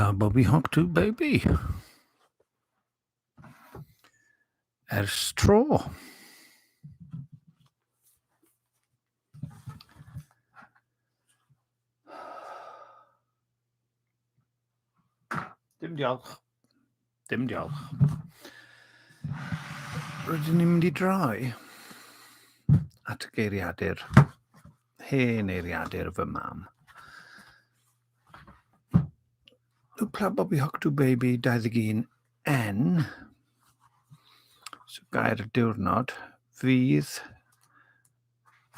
Wplabobi Wplabobi. Tro. Dim diolch. Dim diolch. Rydyn ni'n mynd I droi at y geiriadur, hen eiriadur fy mam. Wplabobi Wplabobi 21N, so gair y diwrnod, fydd,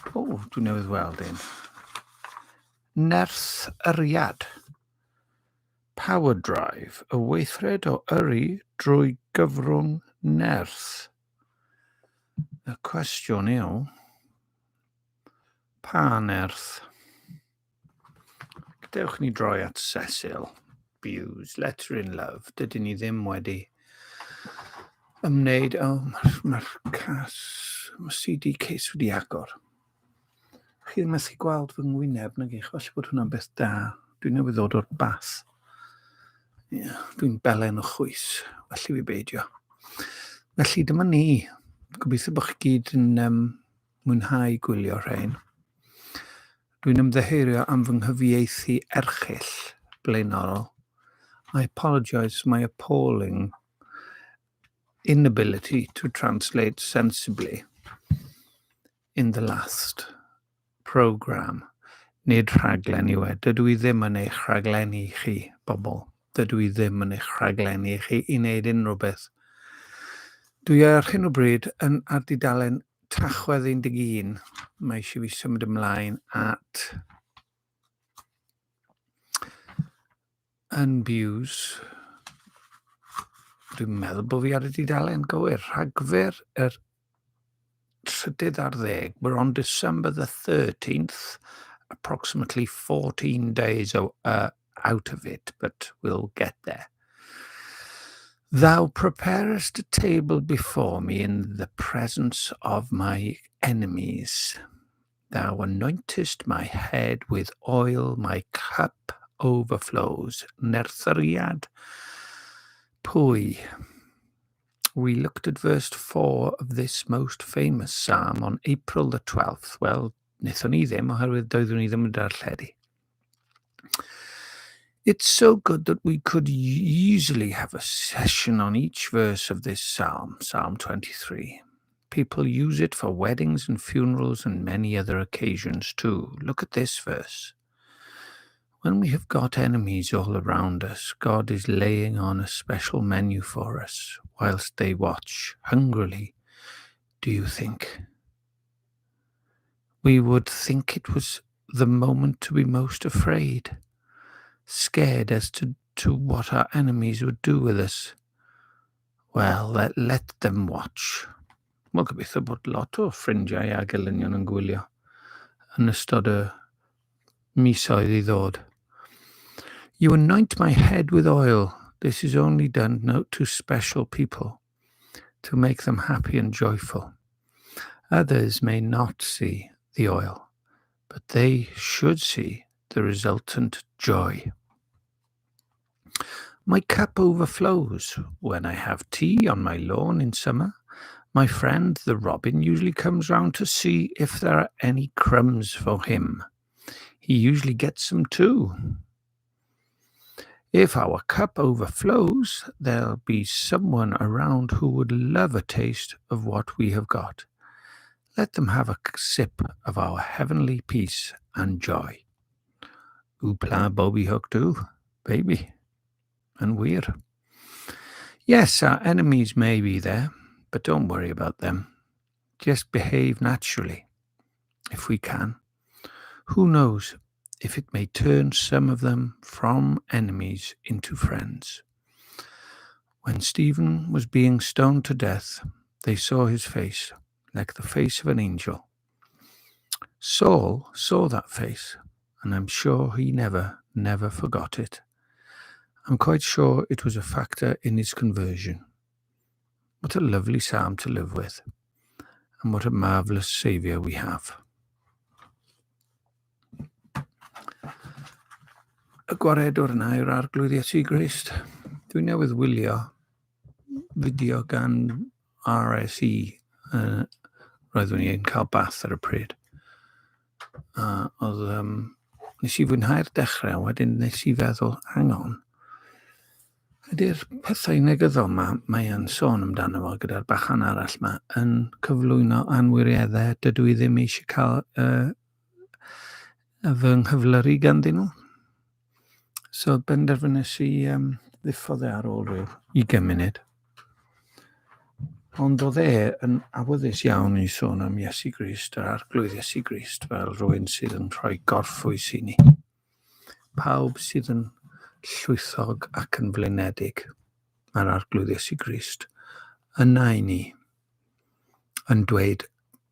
dwi'n newydd weld un, nerthariad, power drive, y weithred o yrru drwy gyfrwng nerth. Y cwestiwn yw, pa nerth? Gadewch ni droi at Cecil Bewes, Letter in Love. Dydyn ni ddim wedi ymwneud, mae'r CD case wedi agor. Chi ddim methu gweld fy ngwyneb na gych, felly bod hwnna'n beth da. Dwi'n newydd ddod o'r bath. Dwi'n belen o chwys, felly fi beidio. Felly dyma ni. Gobeithio bod chi gyd yn mwynhau gwylio rhain. Dwi'n ymddeheurio am fy nghyfieithu erchyll blaenorol. I apologise for my appalling inability to translate sensibly in the last programme. Nid rhaglen yw e. Dydw I ddim yn eich rhaglenni chi, bobl. Dydw I ddim yn eich rhaglenni chi I wneud unrhyw beth. Dwi ar hyn o bryd yn ar dudalen Tachwedd 11. Mae eisiau fi symud ymlaen at yn Bewes. Dwi'n meddwl bod fi ar y dudalen gywir. Rhagfyr yr 30. We're on December the 13th, approximately 14 days out of it, but we'll get there. Thou preparest a table before me in the presence of my enemies. Thou anointest my head with oil, my cup overflows. Nerthariad pwy. We looked at verse 4 of this most famous psalm on April the 12th. Well, wnaethon ni ddim, oherwydd doeddwn ni ddim yn darlledu. It's so good that we could easily have a session on each verse of this psalm, Psalm 23. People use it for weddings and funerals and many other occasions too. Look at this verse. When we have got enemies all around us, God is laying on a special menu for us whilst they watch hungrily. Do you think? We would think it was the moment to be most afraid, scared as to what our enemies would do with us. Well, let them watch. Wel, gobeithio bod lot o ffrindiau a gelynion yn gwylio yn ystod y misoedd I ddod. You anoint my head with oil. This is only done to special people, to make them happy and joyful. Others may not see the oil, but they should see the resultant joy. My cup overflows. When I have tea on my lawn in summer, my friend the robin usually comes round to see if there are any crumbs for him. He usually gets some too. If our cup overflows, there'll be someone around who would love a taste of what we have got. Let them have a sip of our heavenly peace and joy. Wplabobi Wplabobi. And weird. Yes, our enemies may be there, but don't worry about them. Just behave naturally, if we can. Who knows if it may turn some of them from enemies into friends. When Stephen was being stoned to death, they saw his face, like the face of an angel. Saul saw that face, and I'm sure he never forgot it. I'm quite sure it was a factor in his conversion. What a lovely psalm to live with, and what a marvellous Saviour we have. y gwaredwr yna yw'r Arglwydd Iesu Grist. Dwi'n newydd wylio fideo gan RSE. Roeddwn i'n cael bath ar y pryd. Nes i fwynhau'r dechrau, wedyn nes i feddwl, hang on, ydy'r pethau negyddol mae yn sôn amdano fo gyda'r bachan arall yma yn cyflwyno anwirieddau dydw i ddim eisiau cael fy nghyflyru ganddyn nhw. So benderfynais i ddiffodd ar ôl rhyw 20 munud. Ond oedd yn awyddus iawn i sôn am Iesu Grist, yr Arglwydd Iesu Grist, fel rhywun sydd yn rhoi gorffwys i ni. Pawb sydd yn llwythog ac yn flinedig, mae'r Arglwydd Iesu Grist yna i ni, yn dweud,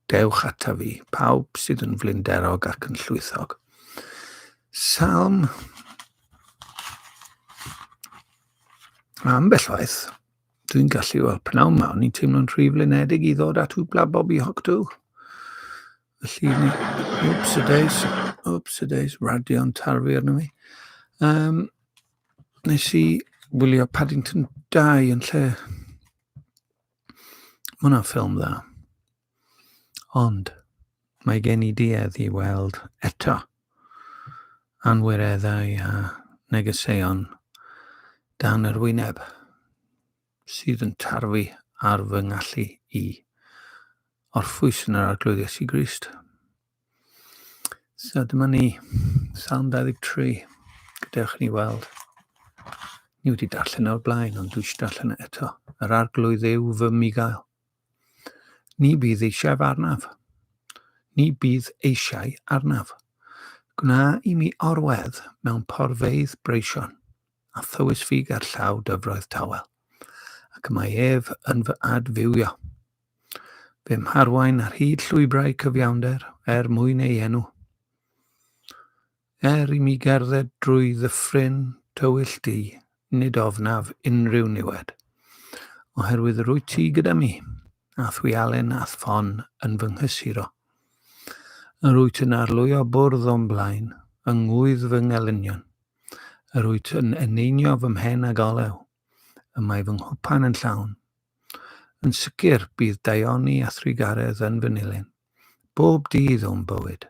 dewch ata fi, pawb sydd yn flinderog ac yn llwythog. Salm ambell waith, dwi'n gallu weld pnawn mawn, ni'n teimlo'n rhy flinedig i ddod at Wplabobi hoctw. Felly ni, oops a days, radio'n tarfu arno fi. Nes i wylio Paddington 2 yn lle. Mae hwnna'n ffilm dda. Ond mae gen i duedd i weld eto anwireddau a negeseuon dan yr wyneb sydd yn tarfu ar fy ngallu i orffwys yn yr Arglwydd Iesu Grist. So dyma ni, Psalm 23, gadewch ni weld. Ni wedi darllen o'r blaen, ond dwi eisiau darllen eto. Yr Arglwydd yw fy migael. Ni bydd eisiau arnaf. Ni bydd eisiau arnaf. Gna i mi orwedd mewn porfeidd breision, a thywys fi ger llaw dyfroedd tawel, ac mae ef yn fy adfywio. Fe mharwain ar hyd llwybrau cyfiawnder mwyn ei enw. I mi gerdded drwy ddyffryn tywyll di, nid ofnaf unrhyw niwed. Oherwydd rwy ti gyda mi, a thwialen a ffon yn fy nghysuro. Yr wyt yn arlwyo bwrdd o'n blaen, yngwydd fy ngelynion. Yr wyt yn eneinio fy mhen ag olew, y mae fy nghwpan yn llawn. Yn sicr bydd daioni a thrigaredd yn fy nilyn, bob dydd o'n bywyd,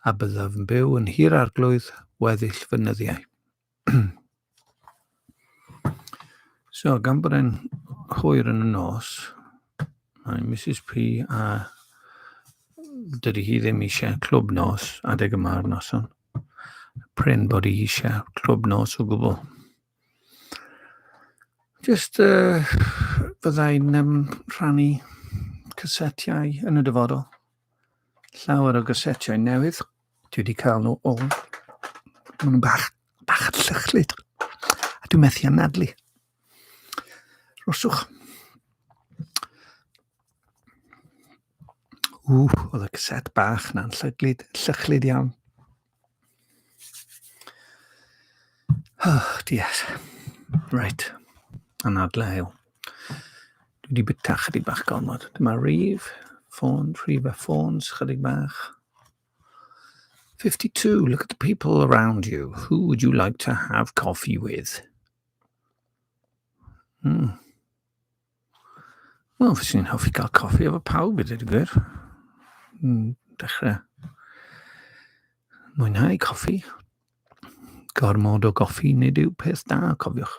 a byddaf yn byw yn hir arglwydd weddill fy nyddiau. So, gan bod e'n hwyr yn y nos, mae Mrs P a dydy hi ddim eisiau clwb nos adeg yma ar noson. Pryn bod hi eisiau clwb nos o gwbl. Just fyddai'n rhannu casetiau yn y dyfodol. Llawer o gasetiau newydd. Dwi wedi cael nhw o. Maen nhw'n bach llychlyd. A dwi'n methu anadlu. Roswch. Oedd y caset bach na'n llychlyd iawn. Oh, dies. Right. Anadlu. Dwi wedi byta chydig bach gormod. Dyma rhif a ffôns chydig bach. 52. Look at the people around you. Who would you like to have coffee with? Wel, fyswn i'n hoffi cael coffi efo pawb, i ddweud y gwir. Dechrau mwynhau coffi. Gormod o goffi nid yw peth da, cofiwch.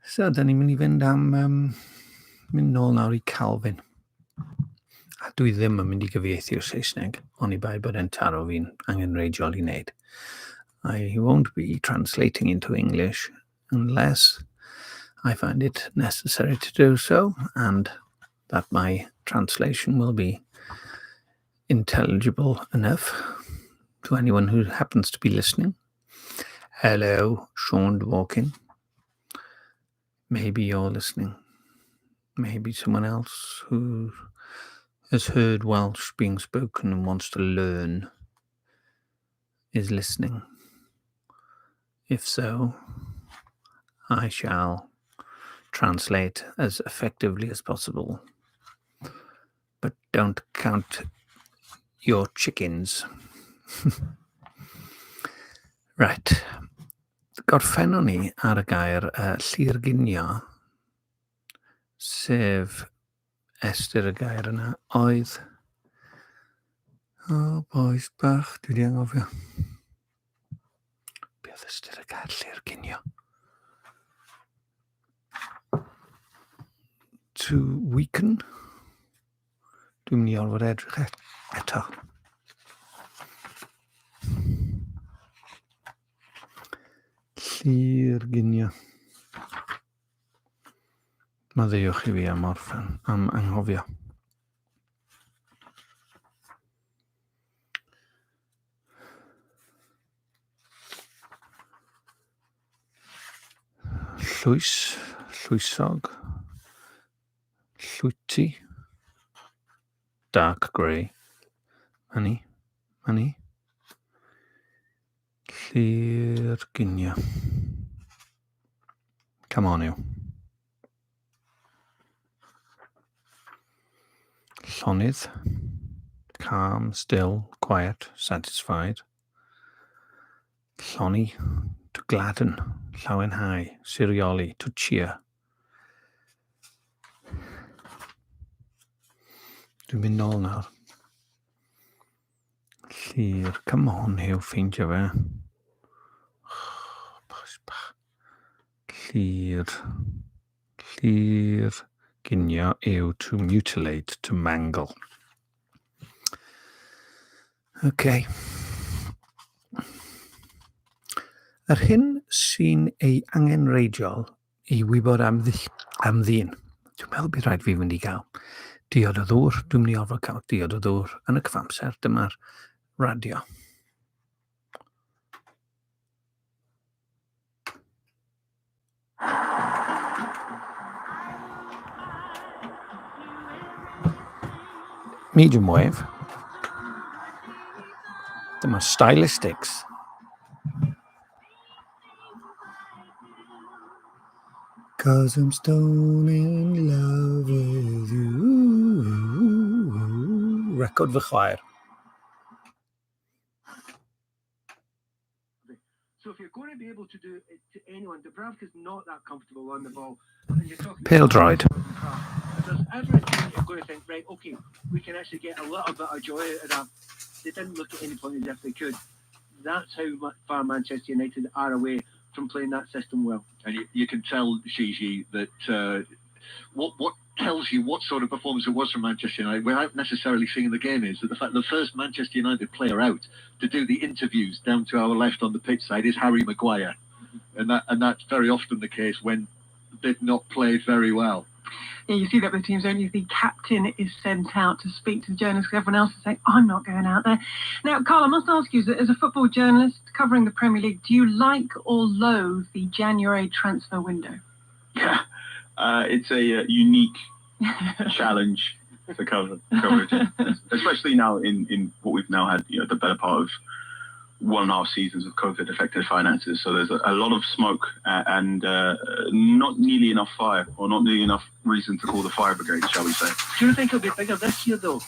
So, da ni'n mynd i fynd am mynd nôl nawr i Calvin. A dwi ddim yn mynd i gyfieithu'r Saesneg, ond i bai bod e'n taro fi'n angenreidiol i wneud. I won't be translating into English unless I find it necessary to do so, and that my translation will be intelligible enough to anyone who happens to be listening. Hello, Sean Dworkin. Maybe you're listening. Maybe someone else who has heard Welsh being spoken and wants to learn is listening. If so, I shall translate as effectively as possible. But don't count your chickens. Right. Gorffennon ni ar y gair llirginio, sef estr y gair yna, oedd... O, boes bach, dwi wedi anghofio. Be oedd estr y gair llirginio? To weaken. Dwi'n mynd i orfod edrych eto. Llirginio. Maddeuwch i fi am orffen, am anghofio. Llwys, llwysog, llwyty, dark grey, money, llirginio. Come on you. Llonydd, calm, still, quiet, satisfied. Lloni, to gladden, llawenhau, sirioli, to cheer. Dwi'n mynd nôl nawr. Llyr, come on, Hugh, ffeindio fe. Llyr, ginio yw to mutilate, to mangle. Okay. Yr hyn sy'n ei angenreidiol i wybod am ddyn. Dwi'n meddwl bydd rhaid fi fynd i gael diod o ddŵr. Dwi'n mynd i orfod cael diod o ddŵr yn y cyfamser. Dyma'r radio. Medium wave. Dyma stylistics. Cause I'm stone in love with you. Record fy chwaer. So if you're going to be able to do it to anyone, Dubravka's not that comfortable on the ball. Pale dried. If there's ever a team you're going to think, right, okay, we can actually get a little bit of joy out of that. They didn't look at any point as if they could. That's how far Manchester United are away from playing that system well. And you can tell, Gigi, that what tells you what sort of performance it was from Manchester United without necessarily seeing the game is that the fact the first Manchester United player out to do the interviews down to our left on the pitch side is Harry Maguire. And that's very often the case when they've not played very well. Yeah, you see that with teams, don't you? The captain is sent out to speak to the journalists because everyone else is saying, I'm not going out there. Now, Carl, I must ask you, as a football journalist covering the Premier League, do you like or loathe the January transfer window? Yeah, it's a unique challenge for coverage, especially now in what we've now had, the better part of 1.5 seasons of COVID-affected finances. So there's a lot of smoke and not nearly enough fire, or not nearly enough reason to call the fire brigade, shall we say. Do you think it'll be bigger this year, though?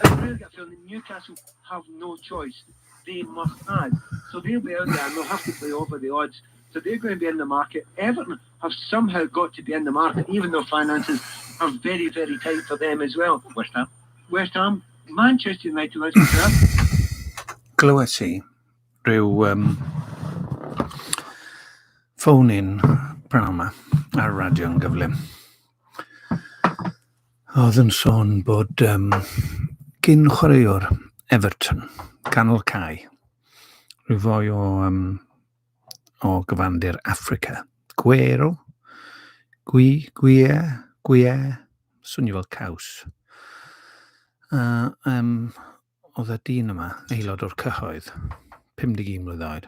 I really get a feeling that Newcastle have no choice. They must add. So they'll be out there and they'll have to play over the odds. So they're going to be in the market. Everton have somehow got to be in the market, even though finances are very, very tight for them as well. West Ham, Manchester United, let's be fair. Glywes i rhyw ffôn-in prawn yma ar radio yn gyflym. Oedd yn sôn bod gyn chwaraewr Everton, ganol cae, rhyw foi o gyfandir Africa. Gwero, gwie, swnio fel caws. Oedd y dyn yma, aelod o'r cyhoedd, 51 mlwydd oed.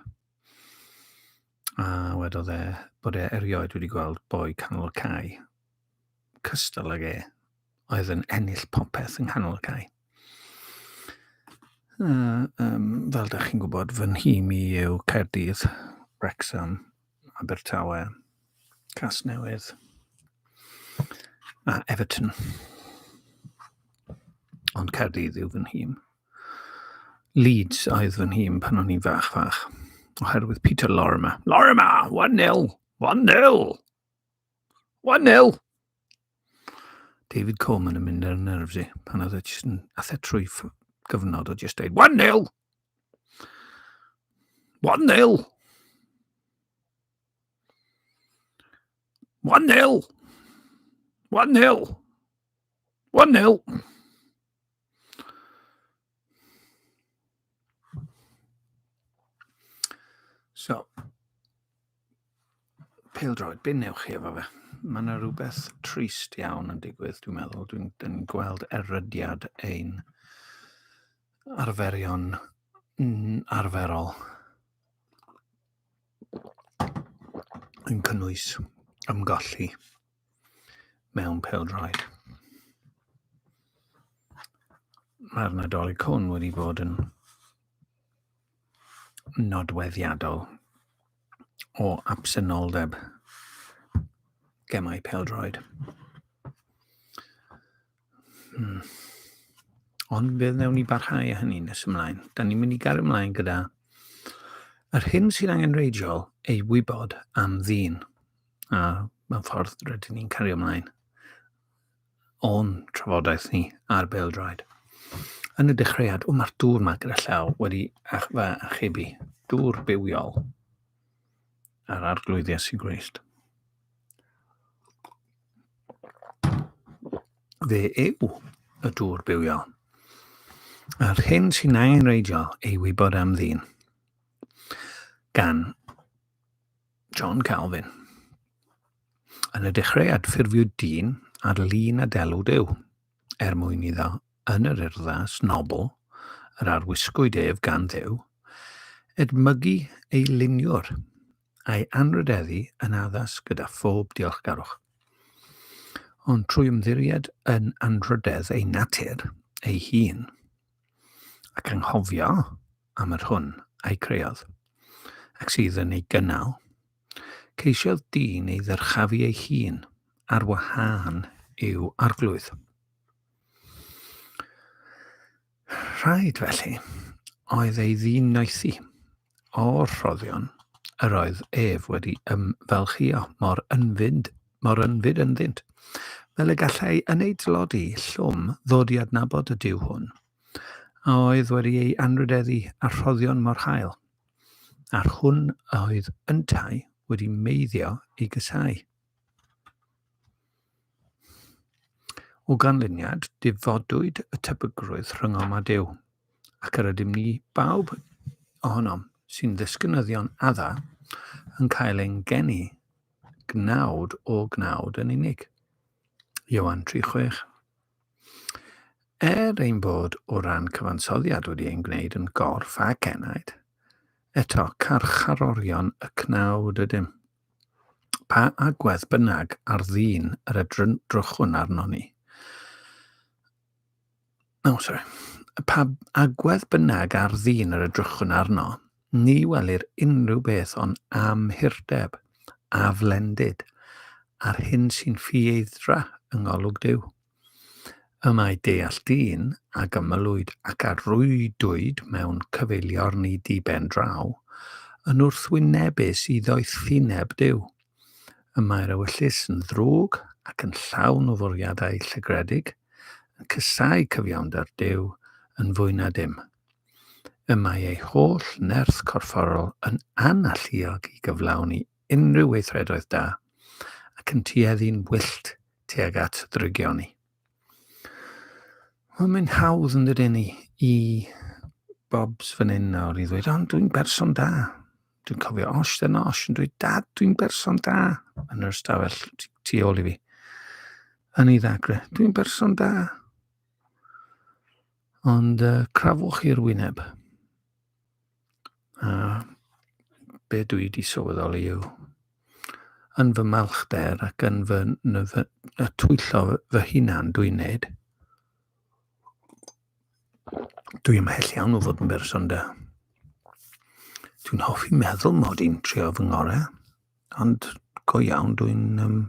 A wedodd bod erioed wedi gweld boi canol y cae, cystal ag oedd yn ennill popeth yng nghanol y cae. Fel da chi'n gwybod, fy nhîm i yw Caerdydd, Wrexham, Abertawe, Casnewydd a Everton. Ond Caerdydd yw fy nhîm. Leeds oedd fy nhîm pan o'n i'n fach. oherwydd Peter Lorimer. Lorimer, 1-0, 1-0, 1-0. David Coleman yn mynd ar y nerfs i, pan oedd e jyst yn athe trwy gyfnod o jyst dweud 1-0, 1-0, 1-0, 1-0, 1-0. So, pêl-droed, be newch chi efo fe? Mae yna rhywbeth trist iawn yn digwydd, dwi'n meddwl. Dwi'n gweld erydiad ein arferion arferol yn cynnwys ymgolli mewn pêl-droed. Mae'r Nadolig hwn wedi bod yn nodweddiadol o absenoldeb gemau pêl-droed. Ond bydd newn ni barhau â hynny nes ymlaen. Da ni'n mynd i gario ymlaen gyda yr hyn sy'n angenreidiol ei wybod am ddyn. A mewn ffordd rydyn ni'n cario ymlaen o'n trafodaeth ni ar bêl-droed. Yn y dechreuad, mae'r dŵr yma gyda llaw wedi achebu. Dŵr bywiol ar arglwyddiau sy'n gwreist. Fe yw y dŵr bywiol. Yr hyn sy'n angenreidiol ei wybod am ddyn gan John Calvin. Yn y dechreuad ffurfiwyd dyn ar lun a delw Duw, mwyn iddo yn yr urddas nobl, yr arwisgwyd ef gan Dduw, edmygu ei luniwr a'i anrydeddu yn addas gyda phob diolchgarwch. Ond trwy ymddiried yn anrydedd ei natur, ei hun, ac anghofio am yr hwn a'i creodd, ac sydd yn ei gynnal, ceisiodd dyn ei ddyrchafu ei hun ar wahân i'w arglwydd. Rhaid felly, oedd ei ddinoethi o'r rhoddion yr oedd ef wedi ymfelchio mor ynfyd ynddynt, fel y gallai yn ei dlodi llwm ddod i adnabod y Duw hwn, a oedd wedi ei anrydeddu a rhoddion mor hael, a'r hwn oedd yntau wedi meiddio i gysau. O ganlyniad, difodwyd y tebygrwydd rhyngom a Duw, ac yr ydym ni bawb ohonom sy'n ddisgynyddion adda yn cael ein geni gnawd o gnawd yn unig. Ioan 3:6. Ein bod o ran cyfansoddiad wedi ein gwneud yn gorff ac enaid, eto carcharorion y cnawd ydym. Pa agwedd bynnag ar ddyn yr edrychwn arno ni. Pa agwedd bynnag ar ddyn yr edrychwn arno, ni welir unrhyw beth ond amhurdeb, aflendid, a'r hyn sy'n ffieddra yng ngolwg Duw. Y mae deall dyn a gymylwyd ac arwydwyd mewn cyfeiliorni diben draw yn wrthwynebus i ddoethineb Duw. Y mae'r ewyllys yn ddrwg ac yn llawn o fwriadau llygredig, yn cysau cyfiawnder Duw yn fwy na dim. Y mae ei holl nerth corfforol yn analluog i gyflawni unrhyw weithredoedd da ac yn tueddu'n wyllt tuag at drygioni. Mae'n hawdd yn dydyn ni i bobs fan hyn nawr i ddweud, ond dwi'n berson da. Dwi'n cofio osh yn dweud, dad, dwi'n berson da. Yn yr ystafell tu ôl i fi. Yn ei ddagre, dwi'n berson da. Ond crafwch i'r wyneb. A be dwi wedi sylweddoli yw yn fy malchder ac yn fy twyllo fy hunan dwi'n neud. Dwi'n ymhell iawn o fod yn berson da. Dwi'n hoffi meddwl mod i'n trio fy ngorau, ond go iawn dwi'n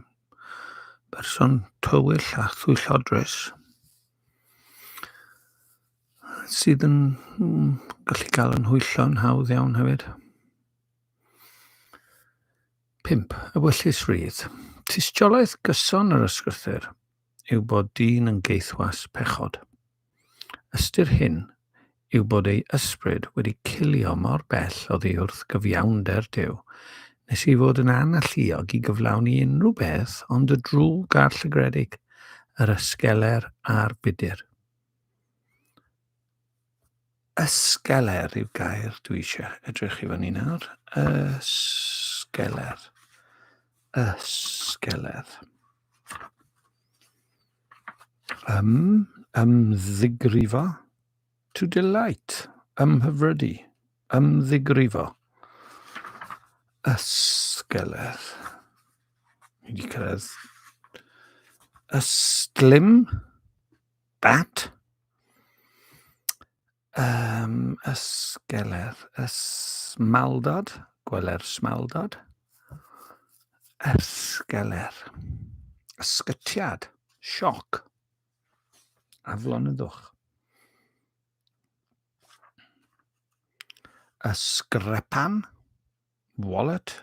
berson tywyll a thwyllodrus sydd yn gallu cael yn hwyllo'n hawdd iawn hefyd. 5. Ewyllus rydd. Tystiolaeth gyson yr ysgrythyr yw bod dyn yn geithwas pechod. Ystyr hyn yw bod ei ysbryd wedi cilio mor bell oddi wrth gyfiawnder Duw, nes i fod yn analluog i gyflawni unrhyw beth ond y drwg a'r llygredig, yr ysgeler a'r budur. Ysgeler yw gair dwi eisiau edrych i fyny nawr. Ysgeler. Ysgeler. Ymddigrifo. To delight. Ymhyfrydu. Ymddigrifo. Ysgeler. Ni wedi cyrraedd. Ysglym. Bat. Ysgeler. Ysmaldod. Gweler smaldod. Ysgeler. Ysgytiad. Sioc. Aflon y ddwch. Ysgrepan. Wallet.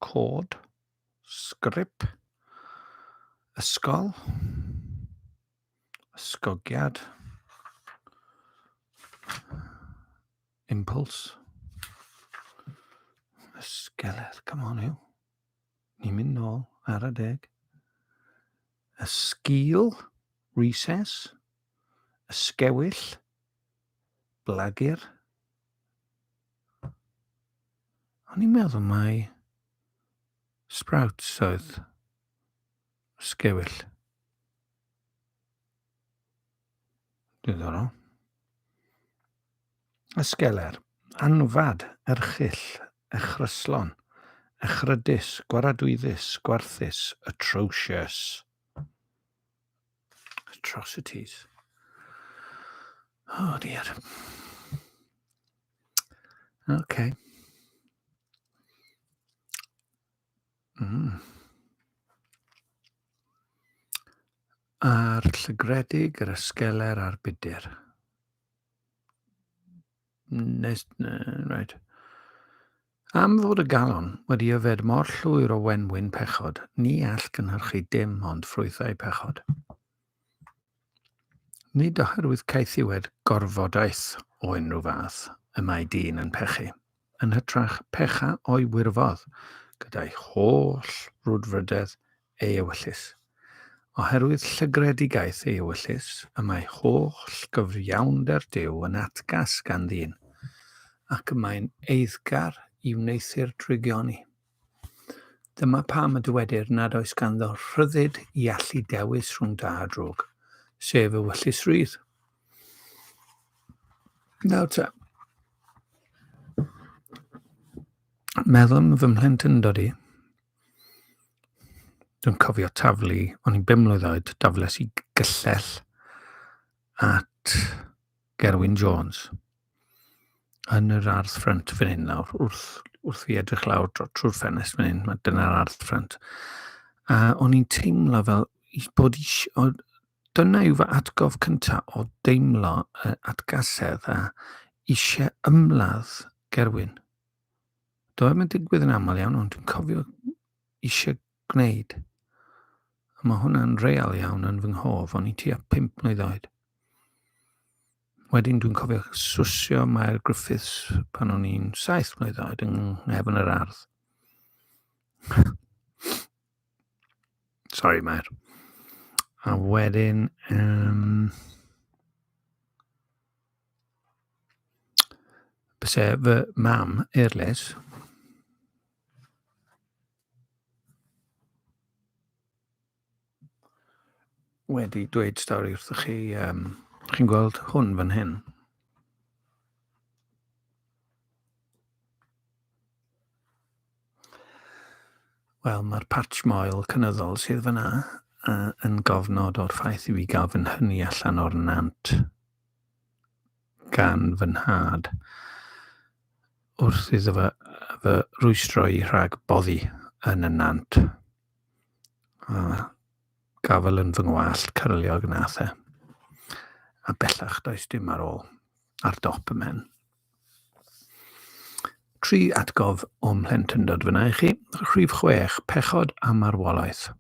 Cord. Sgrip. Ysgol. Ysgogiad. Impulse. Ysgeler, come on yw. Ni'n mynd nôl ar y deg. Ysgil. Recess. Ysgewyll. Blagur. O'n i'n meddwl mai sprouts oedd ysgewyll. Diddorol. Ysgeler. Anfad, erchyll, echryslon, echrydus, gwaradwyddus, gwarthus, atrocious. Atrocities. Oh dear. Okay. A'r llygredig, yr ysgeler a'r budur. Right. Am fod y galon wedi yfed mor llwyr o wenwyn pechod, ni all gynhyrchu dim ond ffrwythau pechod. Nid oherwydd caethiwed gorfodaeth o unrhyw fath y mae dyn yn pechu, yn hytrach pecha o'i wirfodd gyda'i holl rwdfrydedd ei ewyllus. Oherwydd llygredigaeth ei ewyllus, y mae holl gyfiawnder Duw yn atgas gan ddyn, ac y mae'n eiddgar i wneithur drigioni. Dyma pam y dywedir nad oes ganddo rhyddid i allu dewis rhwng da a drwg, sef ewyllus rydd. Nawr ta. Meddwl am fy mhlentyn dod i. Dwi'n cofio taflu, o'n i'n 5 mlwydd oed, dafles i gyllell at Gerwyn Jones yn yr ardd ffrynt fan hyn nawr, wrth fi edrych lawr trwy'r ffenest fan hyn, mae dyna'r ardd ffrynt. A o'n i'n teimlo fel bod dyna yw fy atgof cyntaf o deimlo atgasedd a eisiau ymladd Gerwyn. Doedd yn digwydd yn aml iawn, ond dwi'n cofio eisiau gwneud. Mae hwnna'n real iawn yn fy nghof, o'n i tua 5 mlwydd oed. Wedyn dwi'n cofio swsio Mair Griffiths pan o'n i'n 7 mlwydd oed yng nghefn yr ardd. Sorry, Mair. A wedyn... byse fy mam, Erles, wedi dweud stori wrthych chi, chi'n gweld hwn fan hyn. Wel, mae'r patch moel cynyddol sydd fyna yn gofnod o'r ffaith i fi gael fy nhynnu allan o'r nant gan fy nhad wrth iddo fy rwystro i rhag boddi yn y nant. Gafel yn fy ngwallt cyrliog nath e. A bellach does dim ar ôl ar dop y men. 3 atgof o mhlentyndod fyna i chi. Rhif 6, pechod a marwolaeth.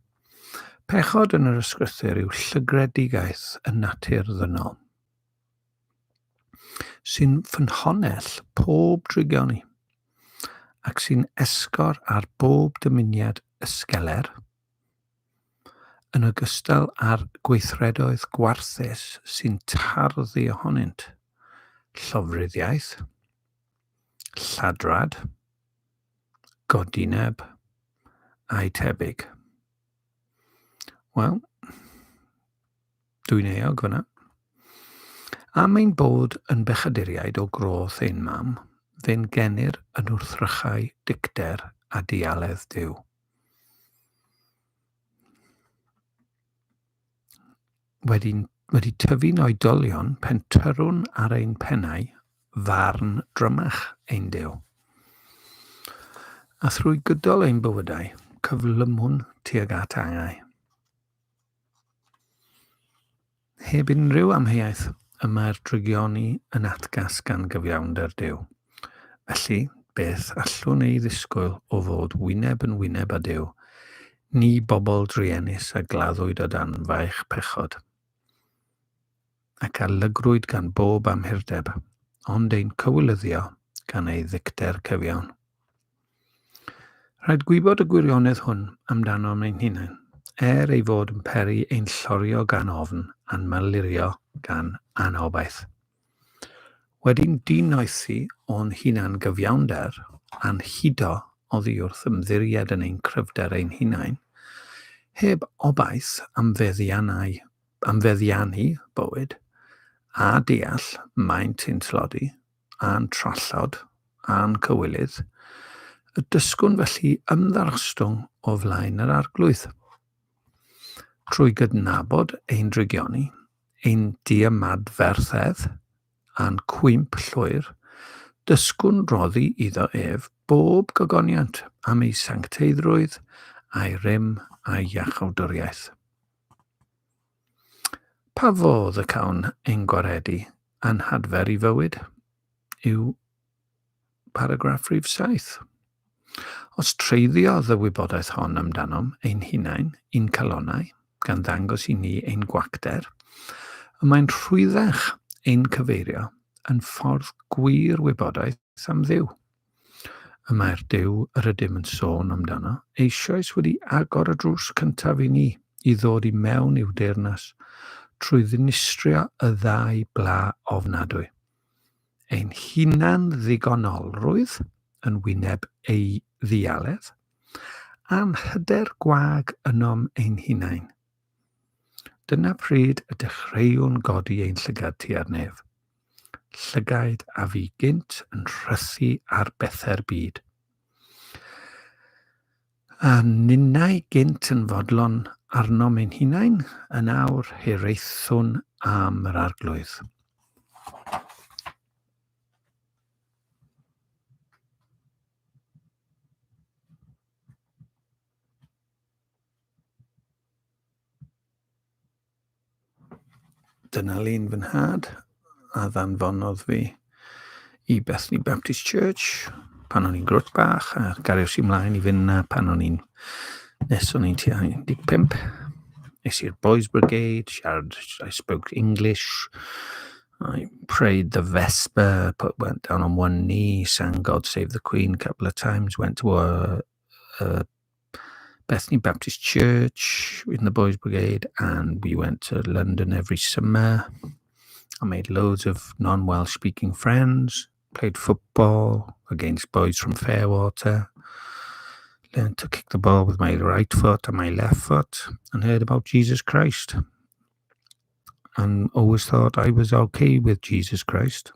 Pechod yn yr ysgrythur yw llygredigaeth yn natur ddynol, sy'n ffynhonnell pob drigioni, ac sy'n esgor ar bob dymuniad ysgeler, yn ogystal â'r gweithredoedd gwarthus sy'n tarddu ohonynt, llofruddiaeth, lladrad, godineb a'i tebyg. Wel, dwi'n eog fyna. Am ein bod yn bechaduriaid o groth ein mam, fe'n genir yn wrthrychau dicter a dialedd Duw. Wedi tyfu'n oedolion pentyrwn ar ein pennau, farn drymach ein Duw. A thrwy gydol ein bywydau, cyflymwn tuag at angau. Heb unrhyw amheuaeth, y mae'r drigioni yn atgas gan gyfiawnder Duw. Felly, beth allwn ei ddisgwyl o fod wyneb yn wyneb â Duw, ni bobl driennus a gladdwyd o dan faich pechod, ac a lygrwyd gan bob amhurdeb, ond ein cywilyddio gan ei ddicter cyfiawn. Rhaid gwybod y gwirionedd hwn amdano ein hunain, ei fod yn peri ein llorio gan ofn a'n malurio gan anobaith. Wedi'n dinoethi o'n hunan gyfiawnder a'n hudo oddi wrth ymddiried yn ein cryfder ein hunain, heb obaith am feddiannu bywyd, a deall maent ein tlodi, a'n trallod, a'n cywilydd, y dysgwn felly ymddarstwng o flaen yr arglwydd. Trwy gydnabod ein drigioni, ein diamadferthedd, a'n cwymp llwyr, dysgwn roddi iddo ef bob gogoniant am ei sancteiddrwydd, a'i rym a'i iachawdwriaeth. Pa fodd y cawn ein gwaredu a'n hadfer i fywyd yw paragraff rhif 7. Os treiddiodd y wybodaeth hon amdanom ein hunain, un calonau, gan ddangos i ni ein gwacter, y mae'n rhwyddech ein cyfeirio yn ffordd gwir wybodaeth am Dduw. Y mae'r Duw yr ydym yn sôn amdano, eisoes wedi agor y drws cyntaf i ni i ddod i mewn i'w deyrnas trwy ddinistrio y ddau bla ofnadwy. Ein hunan ddigonolrwydd yn wyneb ei ddialedd, a'n hyder gwag ynom ein hunain. Dyna pryd y dechreuwn godi ein llygad tua'r nef. Llygaid a fi gynt yn rhythu ar bethau'r byd. A ninnau gynt yn fodlon arnom ein hunain yn awr hiraethwn am yr arglwydd. Dyna lun fy nhad a ddanfonodd fi i Bethany Baptist Church pan o'n i'n grwt bach, a gariwys i mlaen i fynd na pan o'n i'n nes o'n i'n tua 15. Nes i'r Boys Brigade, I spoke English, I prayed the Vesper, went down on one knee, sang God Save the Queen a couple of times, went to a Bethany Baptist Church in the Boys Brigade, and we went to London every summer. I made loads of non-Welsh speaking friends, played football against boys from Fairwater, learned to kick the ball with my right foot and my left foot, and heard about Jesus Christ. And always thought I was okay with Jesus Christ.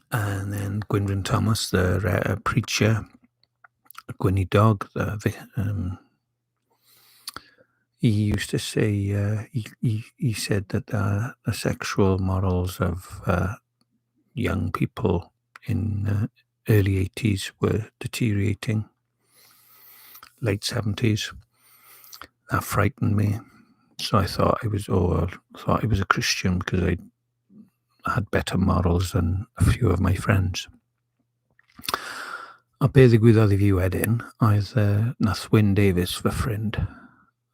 And then Gwynfryn Thomas, the preacher, Gwynny Dog, he used to say, he said that the sexual morals of young people in early 80s were deteriorating, late 70s. That frightened me. So I thought I was a Christian because had better morals than a few of my friends. A be ddigwyddodd I fi wedyn oedd nath Wyn Davies, fy ffrind,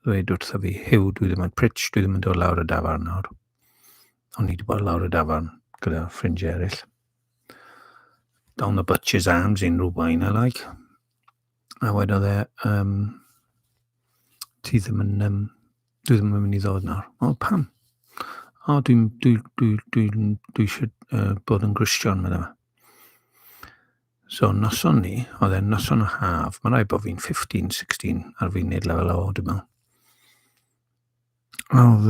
ddweud wrtho fi, Huw, dwi ddim yn pritch, dwi ddim yn dod lawr y dafarn nawr. O'n i wedi bod lawr y dafarn gyda ffrindiau eraill. Down the butcher's arms unrhyw bain I like. A wedodd e, dwi ddim yn mynd I ddod nawr. O, pam? O, dwi eisiau bod yn Gristio'n meddwl. So, noson ni, oedd e'n noson o haf. Mae'n rhaid bod fi'n 15, 16 ar fi'n neud lefel o, dwi'n meddwl. Oedd,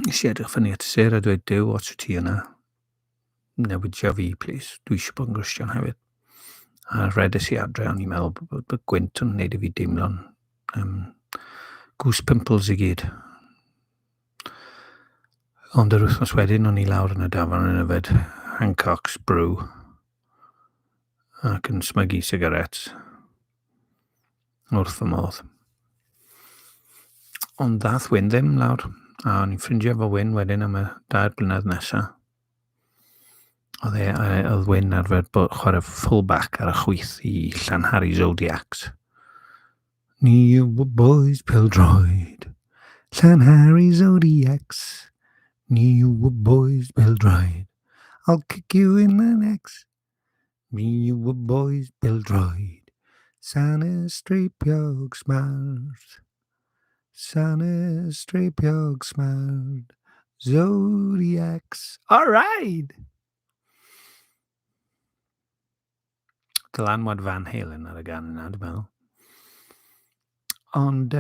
nes I edrych fyny at y ser a dweud, Duw, os wyt ti yna? Newidio fi, please. Dwi eisiau bod yn Gristio'n hefyd. A redes I adre, o'n i'n meddwl bod gwynt yn neud I fi deimlo'n goose pimples I gyd. Ond yr wythnos wedyn, o'n I lawr yn y dafarn yn yfed Hancock's Brew ac yn smygu cigarettes wrth fy modd. Ond ddath Wyn ddim lawr, a o'n i'n ffrindio fo Wyn wedyn am y 2 blynedd nesaf. Oedd Wyn arfer chwarae full-back ar y chwith I Llanhari Zodiacs. Ni yw y boys pêl-droed, Llanhari Zodiacs. Ni yw y boys pêl-droed, I'll kick you in the necks. Ni yw y boys pêl-droed, Sana streipiog smart. Sana streipiog smart. Zodiacs. All right! Dylanwad Van Halen ar y gan yna, dwi'n meddwl. Ond,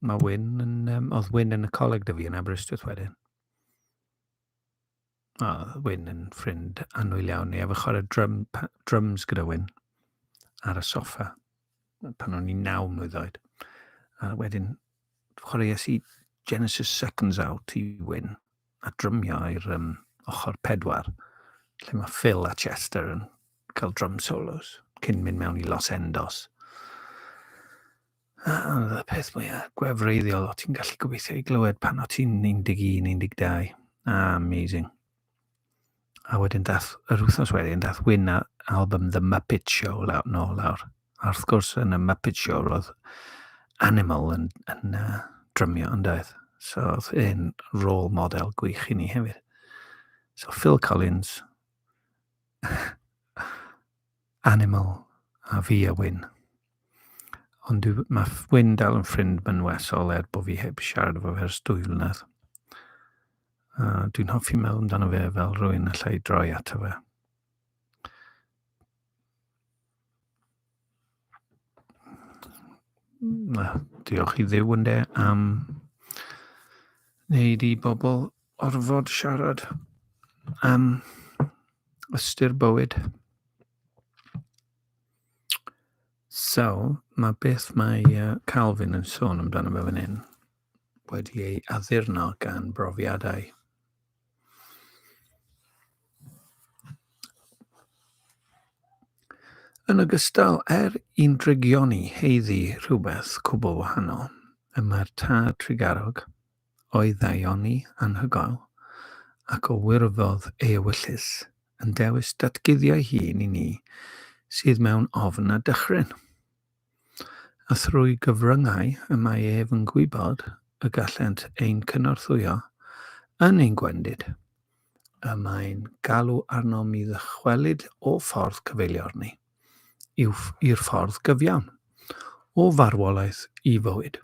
mae oedd Wyn yn y coleg dy fi yn Aberystwyth wedyn. Wyn yn ffrind annwyl iawn ni, efo chwarae drums gyda Wyn ar y soffa pan o'n I 9 mlwydd oed. A wedyn chwaraeais I Genesis Seconds Out I Wyn a drymio i'r ochr 4 lle mae Phil a Chester yn cael drum solos cyn mynd mewn I Los Endos. A y peth mwyaf gwefreiddiol o ti'n gallu gobeithio I glywed pan o ti'n 11, 12. Amazing. A wedyn yr wythnos wedyn, dath Wyn a album The Muppet Show nôl lawr. A wrth gwrs yn y Muppet Show roedd Animal yn drymio yn daeth. So oedd e'n role model gwych I ni hefyd. So Phil Collins, Animal a fi a Wyn. Ond mae Wyn dal yn ffrind mynwesol bod fi heb siarad efo fe ers 2 flynedd. Dwi'n hoffi meddwl amdano fe fel rhywun allai droi ato fe. Diolch I Dduw ynde am wneud I bobl orfod siarad am ystyr bywyd. So, mae beth mae Calvin yn sôn amdano fe fan hyn wedi ei addurno gan brofiadau. Yn ogystal, i'n drigioni heiddi rhywbeth cwbl wahanol, y mae'r tad trigarog o'i ddaioni anhygoel ac o wirfodd ei ewyllus yn dewis datguddiau hun I ni sydd mewn ofn a dychryn. A thrwy gyfryngau y mae ef yn gwybod y gallent ein cynorthwyo yn ein gwendid. Y mae'n galw arno mi ddychwelyd o ffordd cyfeilior ni. I'r ffordd gyfiawn, o farwolaeth I fywyd,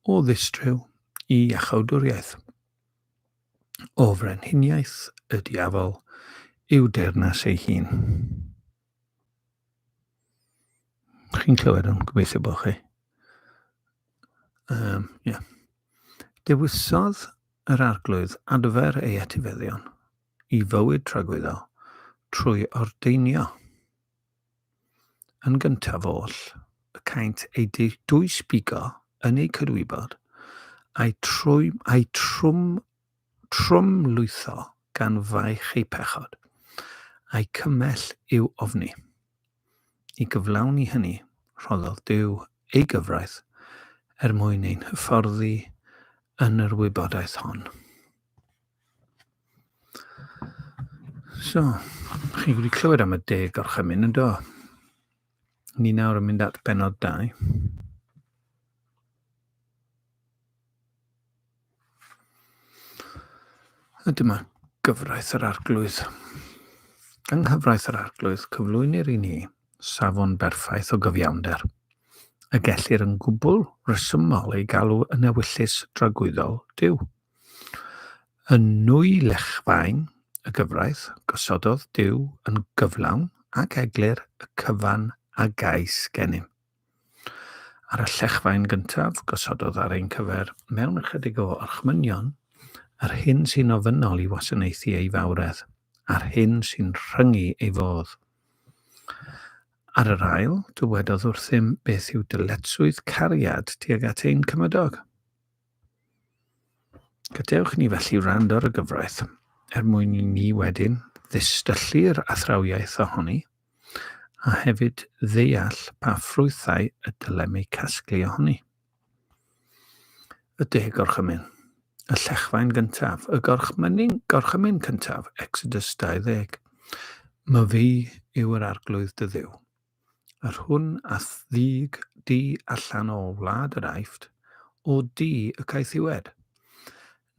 o ddistryw I iachawdwriaeth, o frenhiniaeth y diafol yw deyrnas ei hun. Chi'n clywed yn gobeithio bod chi? Dewisodd yr arglwydd adfer ei etifeddion I fywyd tragwyddol trwy ordeinio. Yn gyntaf oll, y caint ei dwysbigo yn ei cydwybod a'i trwmlwytho gan faich ei pechod, a'i cymell i'w ofni. I gyflawni hynny, rhoddodd Duw ei gyfraith mwyn ein hyfforddi yn yr wybodaeth hon. So, chi wedi clywed am y 10 gorchymyn yn do? Ni nawr yn mynd at benod 2. A dyma gyfraith yr arglwydd. Yng nghyfraith yr arglwydd, cyflwynir i ni safon berffaith o gyfiawnder, y gellir yn gwbl resymol ei galw yn ewyllus dragwyddol Duw. Yn nwy lechfain y gyfraith, gosododd Duw yn gyflawn ac eglur y cyfan a gais gennym. Ar y llechfain gyntaf, gosododd ar ein cyfer mewn ychydig o orchmynion yr hyn sy'n ofynnol i wasanaethu ei fawredd, a'r hyn sy'n rhyngu ei fodd. Ar yr ail, dywedodd wrthym beth yw dyletswydd cariad tuag at ein cymydog. Gadewch ni felly wrando ar y gyfraith, mwyn i ni wedyn ddistyllu'r athrawiaeth ohoni, a hefyd ddeall pa ffrwythau y dylem eu casglu ohoni. Y 10 gorchymyn. Y llechfain gyntaf, y gorchymyn cyntaf, Exodus 20. Myfi yw yr arglwydd dy Dduw. Yr hwn a ddig di allan o wlad yr Aifft, o di y caethiwed.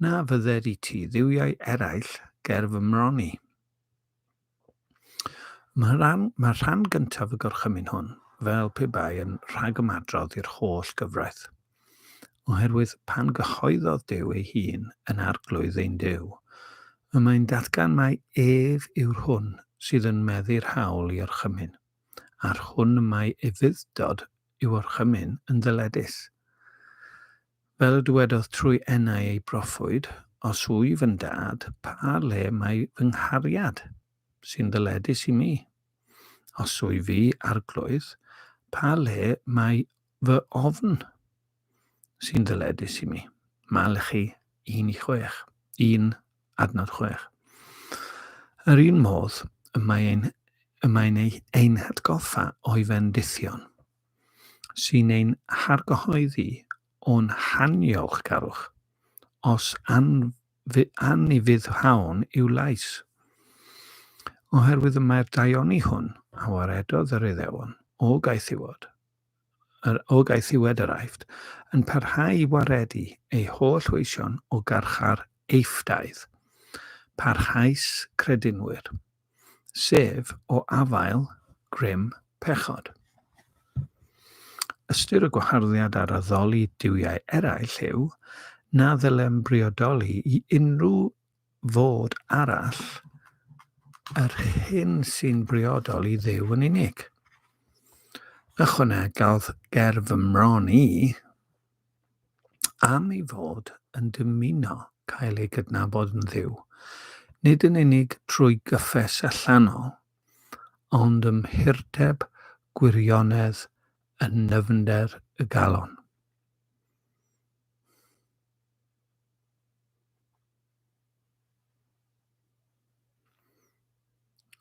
Na fydded i ti ddiwiau eraill ger fy mroni. Mae'r rhan gyntaf y gorchymyn hwn, fel pe bai yn rhagymadrodd i'r holl gyfraith. Oherwydd pan gyhoeddodd Duw ei hun yn arglwydd ein Duw, y mae'n datgan mai ef yw'r hwn sydd yn meddu'r hawl i orchymyn, a'r hwn mae efuddod yw orchymyn yn ddyledus. Fel y dywedodd trwy enau ei broffwyd, os wyf yn dad, pa le mae fy nghariad sy'n ddyledus i mi? Os wyf fi arglwydd, pa le mae fy ofn sy'n ddyledus i mi? Malachi 1:6. Yr un modd, y mae'n ein hatgoffa o'i fendithion, sy'n ein hargyhoeddi o'n haniolchgarwch, os anifyddhawn i'w lais. Oherwydd y mae'r daioni hwn, a waredodd yr Iddewon, o gaethiwed yr Aifft, yn parhau i waredu ei holl weision o garchar eiffdaidd, parhaus credinwyr, sef o afael grym pechod. Ystyr y gwaharddiad ar addoli diwiau eraill yw na ddylem briodoli i unrhyw fod arall yr hyn sy'n briodol i Dduw yn unig. Ychwanegodd ger fy mroni am ei fod yn dymuno cael ei gydnabod yn Dduw, nid yn unig trwy gyffes allanol, ond ymhirteb gwirionedd yn nyfnder y galon.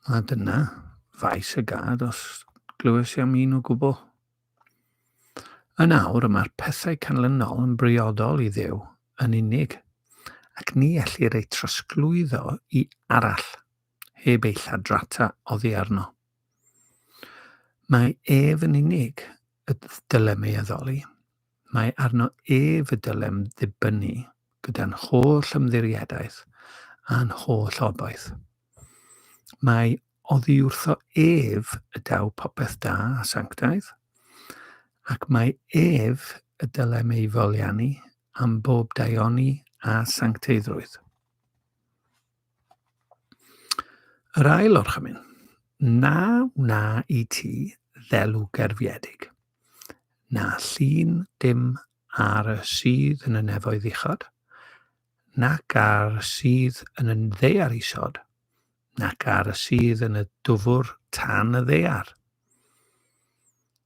A dyna faes y gad os glywes i am un o gwbl. Yn awr mae'r pethau canlynol yn briodol i Dduw yn unig, ac ni ellir ei trosglwyddo i arall, heb ei lladrata oddi arno. Mae ef yn unig y dylem ei addoli. Mae arno ef y dylem ddibynnu gyda'n holl ymddiriadaeth a'n holl obaith. Mae oddi wrtho ef y daw popeth da a sanctaidd, ac mae ef y dylem ei foliannu am bob daioni a sancteiddrwydd. Yr ail orchymyn. Na i ti ddelw gerfiedig. Na llun dim ar y sydd yn y nefoedd uchod, nac ar y sydd yn y ddaear isod, nac ar y sydd yn y dwfwr tan y ddaear.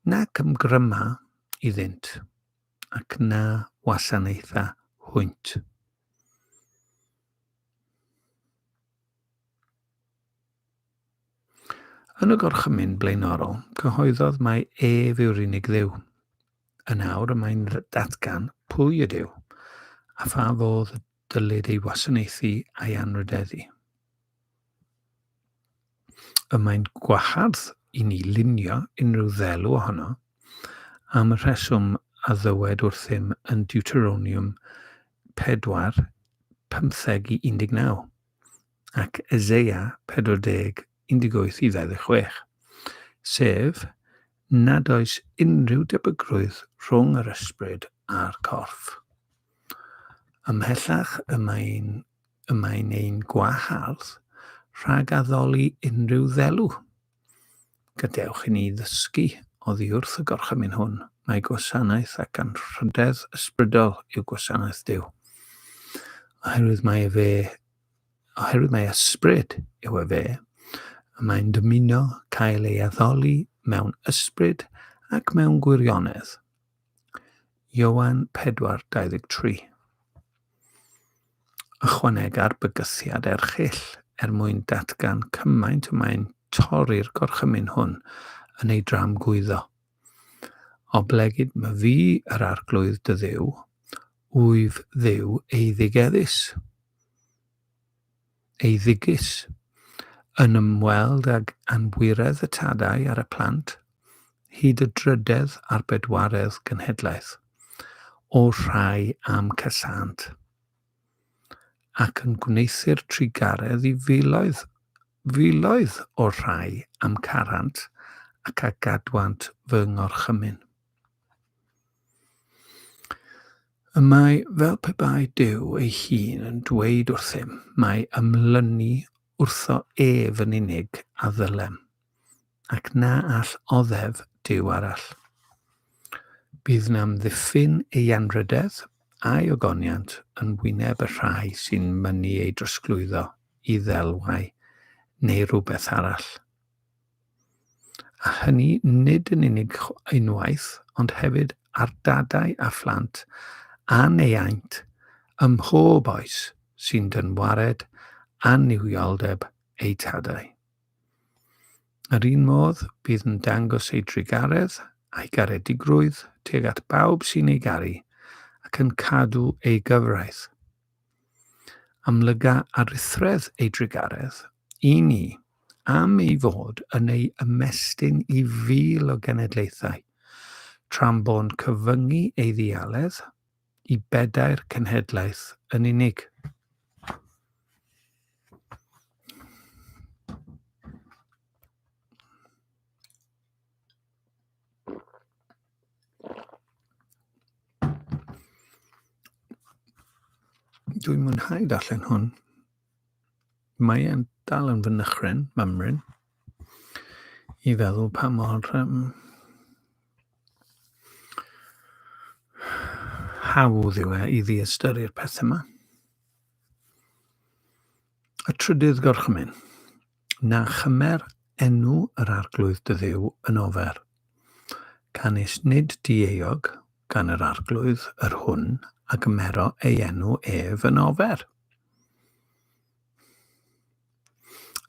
Nac ymgryma iddynt, ac na wasanaetha hwynt. Yn y gorchymyn blaenorol, cyhoeddodd mai ef yw'r unig Dduw. Yn awr mae'n datgan pwy ydyw, a pha fodd dylid ei wasanaethu a'i anrhydeddu. Y mae'n gwahardd i ni lunio unrhyw ddelw ohono, am y rheswm a ddywed wrthym yn Deuteronomium 4, 15-19, ac Eseia 40, 18-26, sef, nad oes unrhyw debygrwydd rhwng yr ysbryd a'r corff. Ymhellach y mae'n ein gwahardd rhag addoli unrhyw ddelw. Gadewch i ni ddysgu oddi wrth y gorchymyn hwn, mae gwasanaeth ac anrhydedd ysbrydol yw gwasanaeth Duw. Oherwydd mae ysbryd yw e fe, mae'n dymuno cael ei addoli mewn ysbryd ac mewn gwirionedd. Ioan 4:23. Ychwanega'r bygythiad erchyll mwyn datgan cymaint y mae'n torri'r gorchymyn hwn yn ei dramgwyddo. Oblegid my fi yr arglwydd dy Dduw, wyf Dduw eiddigys, yn ymweld ag anwiredd y tadau ar y plant, hyd y drydedd a'r bedwaredd genhedlaeth, o rhai am casant, ac yn gwneithio'r trigaredd i filoedd o rhai am carant ac a gadwant fy ngorchymyn. Y mae fel pe bai Duw ei hun yn dweud wrthym, mae ymlynu wrtho ef yn unig a ddylem, ac na all oddef Duw arall. Bydd nam ddiffyn ei anrhydedd a'i ogoniant yn wyneb y rhai sy'n mynnu ei drosglwyddo i ddelwau neu rhywbeth arall. A hynny nid yn unig unwaith, ond hefyd ar dadau a phlant a neuaint ym mhob oes sy'n dynwared a niwioldeb ei tadau. Yr un modd bydd yn dangos ei drigaredd a'i garedigrwydd tuag at bawb sy'n ei garu ac yn cadw ei gyfraith. Amlyga aruthredd ei drigaredd i ni am ei fod yn ei ymestyn i fil o genedlaethau, tra'n bo'n cyfyngu ei ddialedd i 4 cenhedlaeth yn unig. Dwi'n mwynhau darllen hwn. Mae e'n dal yn fy nychryn, mymryn, i feddwl pa mor hawdd yw e i ddiystyru'r pethau yma. Y trydydd gorchymyn. Na chymer enw yr arglwydd dy Dduw yn ofer. Canis nid dieog gan yr arglwydd yr hwn a gymero ei enw ef yn ofer.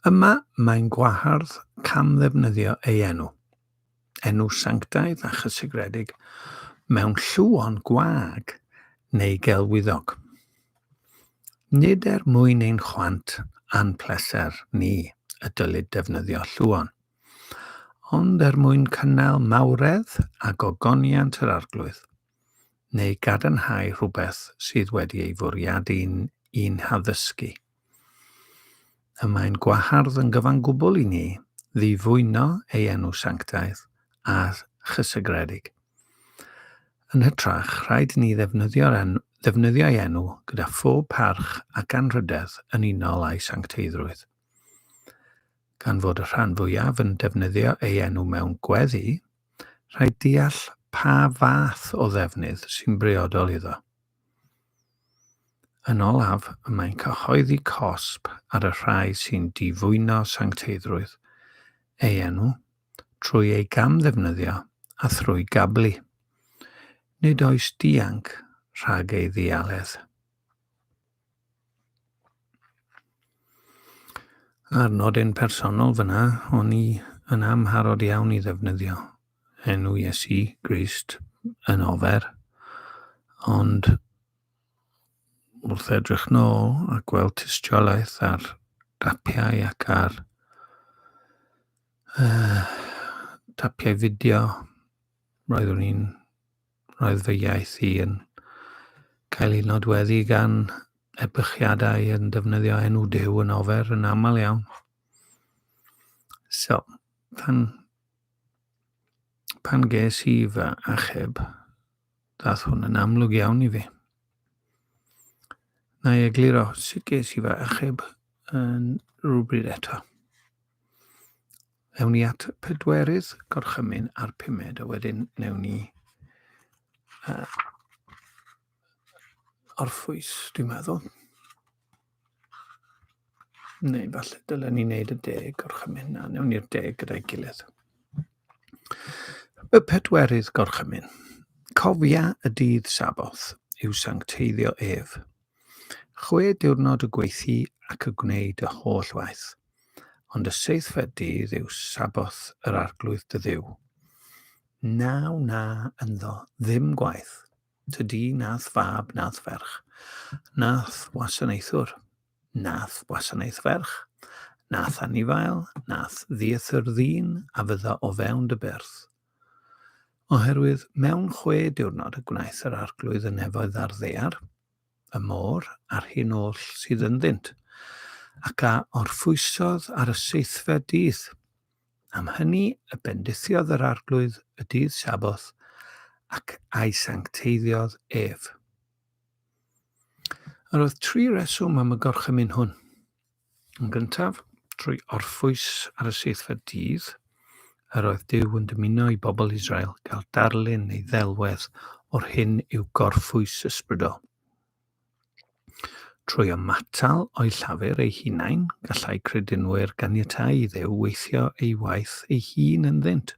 Yma mae'n gwahardd cam ddefnyddio ei enw sanctaidd a chysegredig, mewn llwon gwag neu gelwyddog. Nid mwyn ein chwant a'n pleser ni y dylid defnyddio llwon, ond mwyn cynnal mawredd a gogoniant yr arglwydd, neu gadarnhau rhywbeth sydd wedi ei fwriadu'n haddysgu. Y mae'n gwahardd yn gyfan gwbl i ni ddifwyno ei enw sanctaidd a chysegredig. Yn hytrach, rhaid ni ddefnyddio ei enw gyda phob parch ac anrhydedd yn unol â'i sancteiddrwydd. Gan fod y rhan fwyaf yn defnyddio ei enw mewn gweddi, rhaid deall pa fath o ddefnydd sy'n briodol iddo. Yn olaf, mae'n cyhoeddi cosb ar y rhai sy'n difwyno sancteiddrwydd ei enw trwy ei gamddefnyddio a thrwy gablu. Nid oes dianc rhag ei ddialedd. Ar nodyn personol fyna, o'n i yn amharod iawn i ddefnyddio enw Iesu Grist yn ofer, ond wrth edrych nôl a gweld tystiolaeth ar rapiau ac ar tapiau fideo, roedd fy iaith i yn cael ei nodweddu gan ebychiadau yn defnyddio enw Duw yn ofer yn aml iawn. So, pan ges i fy achub, daeth hwn yn amlwg iawn i fi. Na i egluro sut ges i fy achub yn rhywbryd eto. Ewn ni at pedwerydd gorchymyn ar 5, a wedyn newn ni orffwys, dwi'n meddwl. Neu falle dylen ni wneud y 10 gorchymyn, a newn ni'r 10 gyda'i gilydd. Y pedwerydd gorchymyn. Cofia y dydd Saboth yw sancteiddio ef. 6 diwrnod y gweithio ac y gwneud y holl waith. Ond y 7fed dydd yw Saboth yr arglwydd dy Dduw. Na ynddo ddim gwaith. Tydi nath fab, nath ferch, nath wasanaethwr, nath wasanaeth ferch, nath anifael, nath ddiethyr ddyn a fydda o fewn dy berth. Oherwydd mewn 6 diwrnod y gwnaeth yr arglwydd y nefoedd ar ddear, y môr a'r hyn oll sydd ynddynt, ac a orffwysodd ar y 7fed dydd. Am hynny y bendithiodd yr arglwydd y dydd Saboth ac a'i sancteiddiodd ef. Yr oedd 3 reswm am y gorchymyn hwn. Yn gyntaf, trwy orffwys ar y 7fed dydd, yr oedd Duw yn dymuno i bobl Israel gael darlun neu ddelwedd o'r hyn yw gorffwys ysbrydol. Trwy ymatal o'i llafur ei hunain, gallai credinwyr ganiatáu i Dduw weithio ei waith ei hun ynddynt.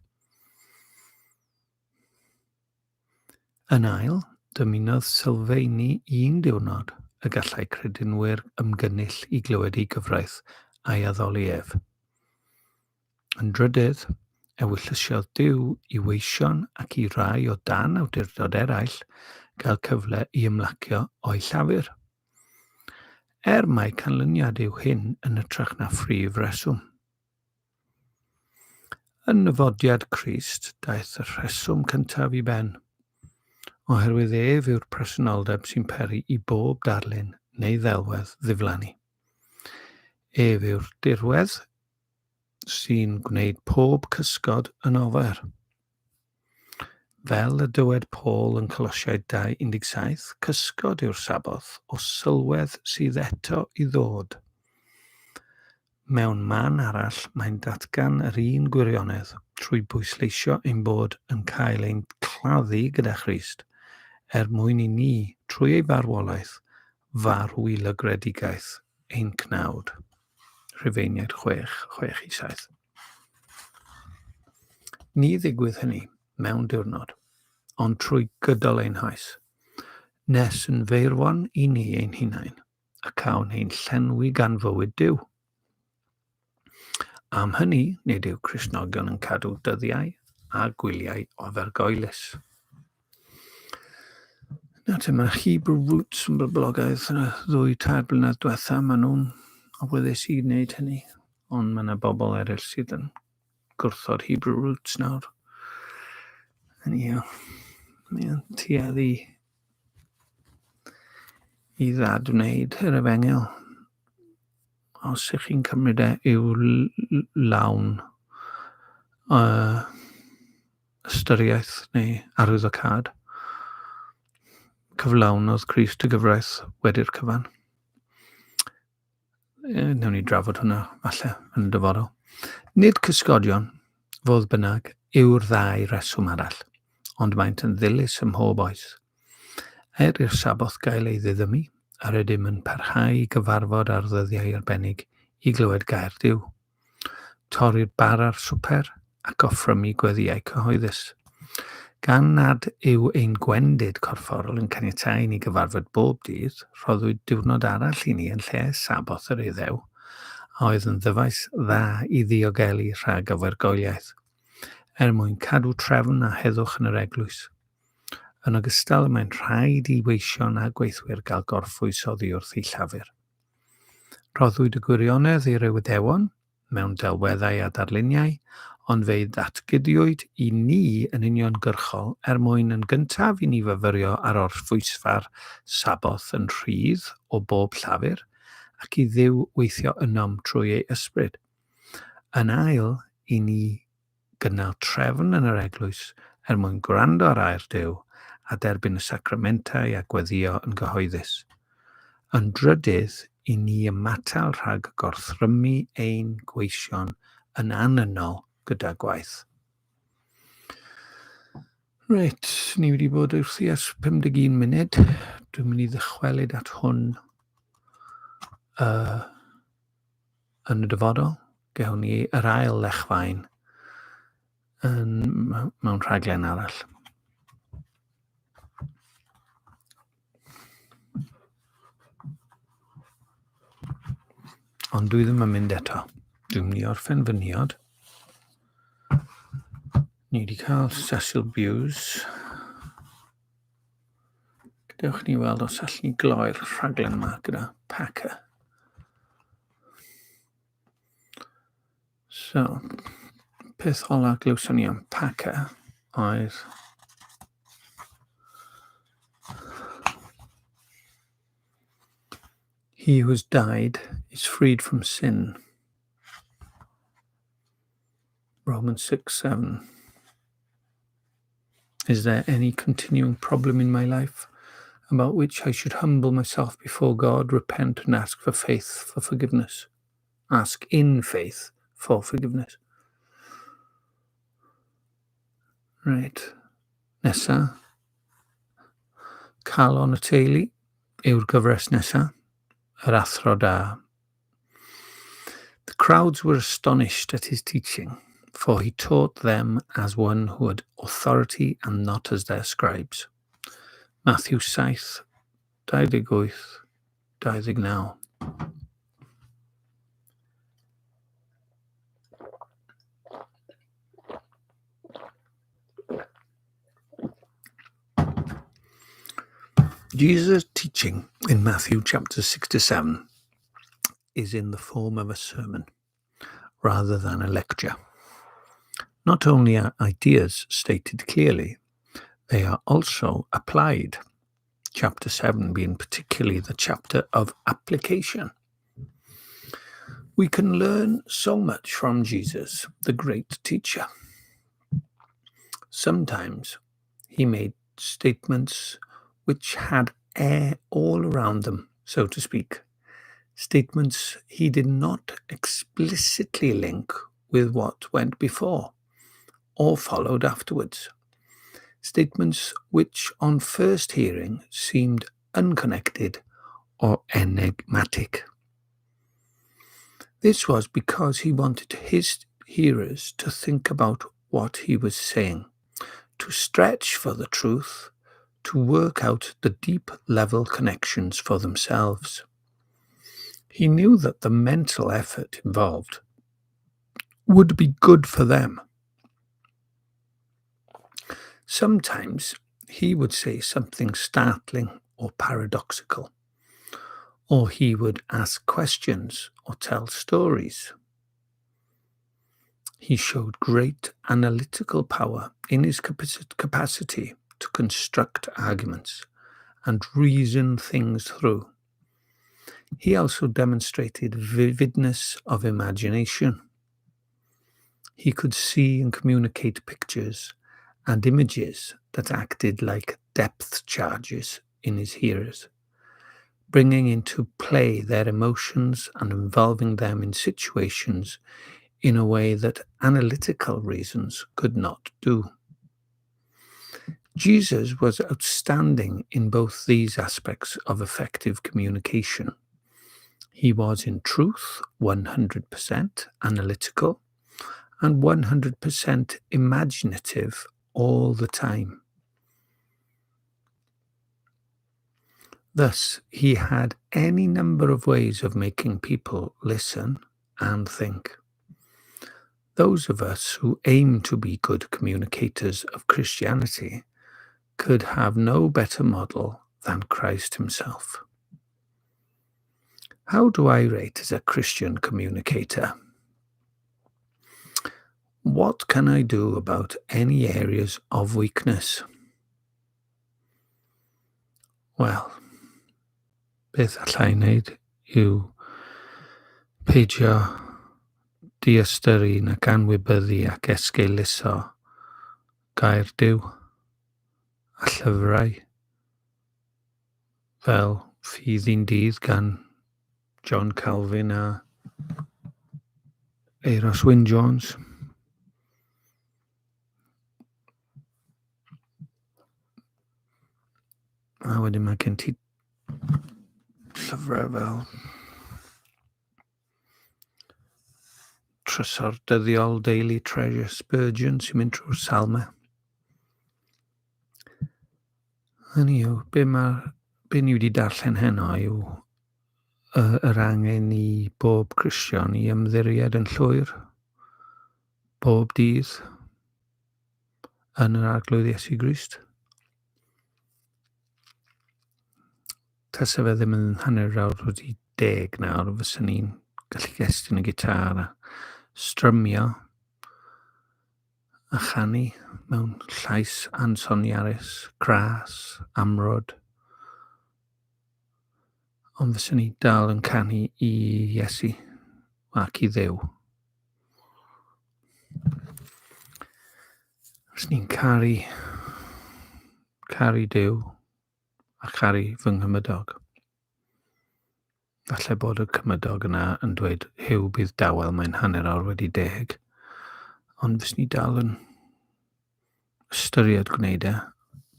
Yn ail, dymunodd sylfaeni 1 diwrnod y gallai credinwyr ymgynnull i glywed ei gyfraith a'i addoli ef. Yn drydydd, ewyllysiodd Duw i weision ac i rai o dan awdurdod eraill gael cyfle i ymlacio o'i llafur. Mai canlyniad yw hyn yn ytrach na phrif reswm. Yn nyfodiad Crist, daeth y rheswm cyntaf i ben, oherwydd ef yw'r presenoldeb sy'n peri i bob darlun neu ddelwedd ddiflannu. Ef yw'r dirwedd sy'n gwneud pob cysgod yn ofer. Fel y dywed Paul yn Colosiaid 2:17, cysgod yw'r Saboth o sylwedd sydd eto i ddod. Mewn man arall, mae'n datgan yr un gwirionedd trwy bwysleisio ein bod yn cael ein claddu gyda Christ, mwyn i ni, trwy ei farwolaeth, farw i lygredigaeth ein cnawd. Rhufeiniaid 6:6-7. Ni ddigwydd hynny mewn diwrnod, ond trwy gydol ein haes, nes yn feirwon i ni ein hunain, a cawn ein llenwi gan fywyd Duw. Am hynny, nid yw Cristnogion yn cadw dyddiau a gwyliau ofergoelus. Nawr te, mae Hebrew Roots yn boblogaidd yn y 2-3 blynedd diwetha, maen nhw'n awyddus i wneud hynny, ond mae yna bobl eraill sydd yn gwrthod Hebrew Roots nawr. Mae'n tueddu i ddad wneud yr efengil. Os ych chi'n cymryd yw lawn ystyriaeth neu arwyddocad, cyflawnodd Crist y gyfraith wedi'r cyfan. Newn ni drafod hwnna falle yn dyfodol. Nid cysgodion, fodd bynnag, yw'r 2 reswm arall, ond maent yn ddilys ym mhob oes. I'r Saboth gael ei ddiddymu, ar ydym yn parhau i gyfarfod ar ddyddiau arbennig i glywed gair Duw. Torri'r bar ar swper ac offrymu gweddiau cyhoeddus. Gan nad yw ein gwendid corfforol yn caniatáu ni gyfarfod bob dydd, rhoddwyd diwrnod arall i ni yn lle Saboth yr Iddew, a oedd yn ddyfais dda i ddiogelu rhag ofergoeliaeth, mwyn cadw trefn a heddwch yn yr eglwys. Yn ogystal, mae'n rhaid i weision a gweithwyr gael gorffwys oddi wrth ei llafur. Rhoddwyd y gwirionedd i'r Iddewon, mewn delweddau a darluniau, ond fe ddatguddiwyd i ni yn uniongyrchol mwyn yn gyntaf i ni fyfyrio ar orffwysfa'r saboth yn rhydd o bob llafur ac i Dduw weithio ynom trwy ei ysbryd. Yn ail, i ni gynnal trefn yn yr eglwys mwyn gwrando ar air Duw a derbyn y sacramentau a gweddio yn gyhoeddus. Yn drydydd, i ni ymatal rhag gorthrymu ein gweision yn anynol gyda gwaith. Reit, ni wedi bod wrthi ers 51 munud. Dwi'n mynd i ddychwelyd at hwn yn y dyfodol. Gewn ni yr ail lechfaen mewn rhaglen arall. Ond dwi ddim yn mynd eto. Dwi'n mynd i orffen fy niod. Ni wedi cael Cecil Bewes. Gadewch ni weld os allwn ni gloi'r rhaglen yma gyda Packer. So, peth ola glywson ni am Packer oedd he who has died is freed from sin. Romans 6:7. Is there any continuing problem in my life about which I should humble myself before God, repent and ask for faith for forgiveness? Ask in faith for forgiveness. Right. Nesa. Calon y teulu yw'r gyfres nesa. Yr athro da. The crowds were astonished at his teaching, for he taught them as one who had authority and not as their scribes. Matthew 7, 28, 29. Jesus' teaching in Matthew chapter 6 to 7 is in the form of a sermon rather than a lecture. Not only are ideas stated clearly, they are also applied, chapter 7 being particularly the chapter of application. We can learn so much from Jesus, the great teacher. Sometimes he made statements which had air all around them, so to speak. Statements he did not explicitly link with what went before or followed afterwards. Statements which on first hearing seemed unconnected or enigmatic. This was because he wanted his hearers to think about what he was saying, to stretch for the truth, to work out the deep level connections for themselves. He knew that the mental effort involved would be good for them. Sometimes he would say something startling or paradoxical, or he would ask questions or tell stories. He showed great analytical power in his capacity to construct arguments and reason things through. He also demonstrated vividness of imagination. He could see and communicate pictures and images that acted like depth charges in his hearers, bringing into play their emotions and involving them in situations in a way that analytical reasons could not do. Jesus was outstanding in both these aspects of effective communication. He was in truth 100% analytical and 100% imaginative all the time. Thus, he had any number of ways of making people listen and think. Those of us who aim to be good communicators of Christianity could have no better model than Christ himself. How do I rate as a Christian communicator? What can I do about any areas of weakness? Wel, beth allai wneud yw peidio diystyrru ac anwybyddu ac esgeiluso gair Duw a llyfrau fel Ffydd un dydd gan John Calvin a Eros Wyn Jones. A wedyn mae gen ti llyfrau fel Trysor Dyddiol, Daily Treasure Spurgeon sy'n mynd trwy'r salmau. Hynny yw, be ni wedi darllen heno yw yr angen i bob Cristion i ymddiried yn llwyr bob dydd yn yr arglwydd Iesu Grist. Tasa fe ddim yn hanner awr wedi 10 nawr, fyswn ni'n gallu gestyn y gitar a strymio a chanu mewn llais ansoniarus, cras, amrod. Ond fyswn ni dal yn canu i Iesu ac i Dduw. Fyswn ni'n caru Duw a caru fy nghymydog. Falle bod y cymydog yna yn dweud hyw bydd dawel, mae'n hanner awr wedi 10. Ond fyswn ni dal yn ystyried gwneud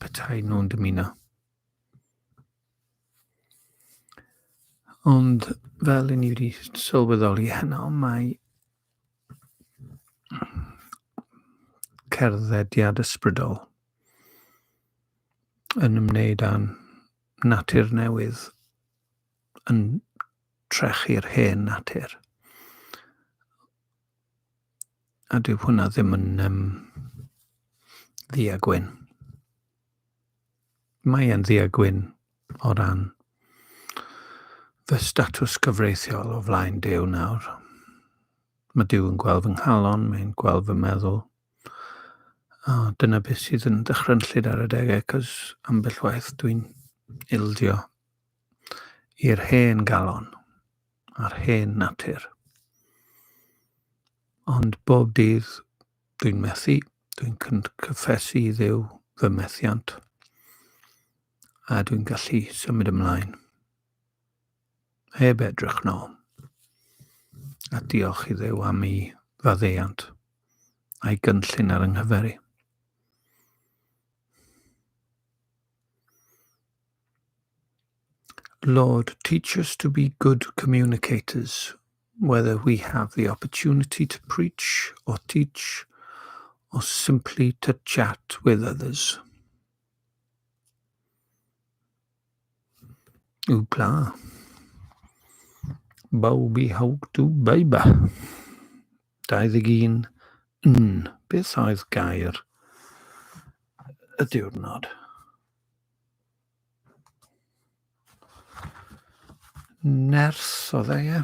petai nhw'n dymuno. Ond fel i ni wedi sylweddoli heno, mae cerddediad ysbrydol yn ymwneud â'n natur newydd yn trechu'r hen natur. A dyw hwnna ddim yn ddu a gwyn. Mae e'n ddu a gwyn o ran fy statws gyfreithiol o flaen Duw nawr. Mae Duw yn gweld fy nghalon, mae'n gweld fy meddwl. Dyna beth sydd yn dychrynllyd ar y 10, cos ambell waith dwi'n ildio i'r hen galon, a'r hen natur. Ond bob dydd dwi'n methu, dwi'n cyffesu i Dduw fy methiant, a dwi'n gallu symud ymlaen. Heb edrych nôl. A diolch i Dduw am ei faddeuant a'i gynllun ar yng nghyferi. Lord, teach us to be good communicators, whether we have the opportunity to preach or teach, or simply to chat with others. Wplabobi Wplabobi. 21. Beth oedd gair y diwrnod? Ners oedd e,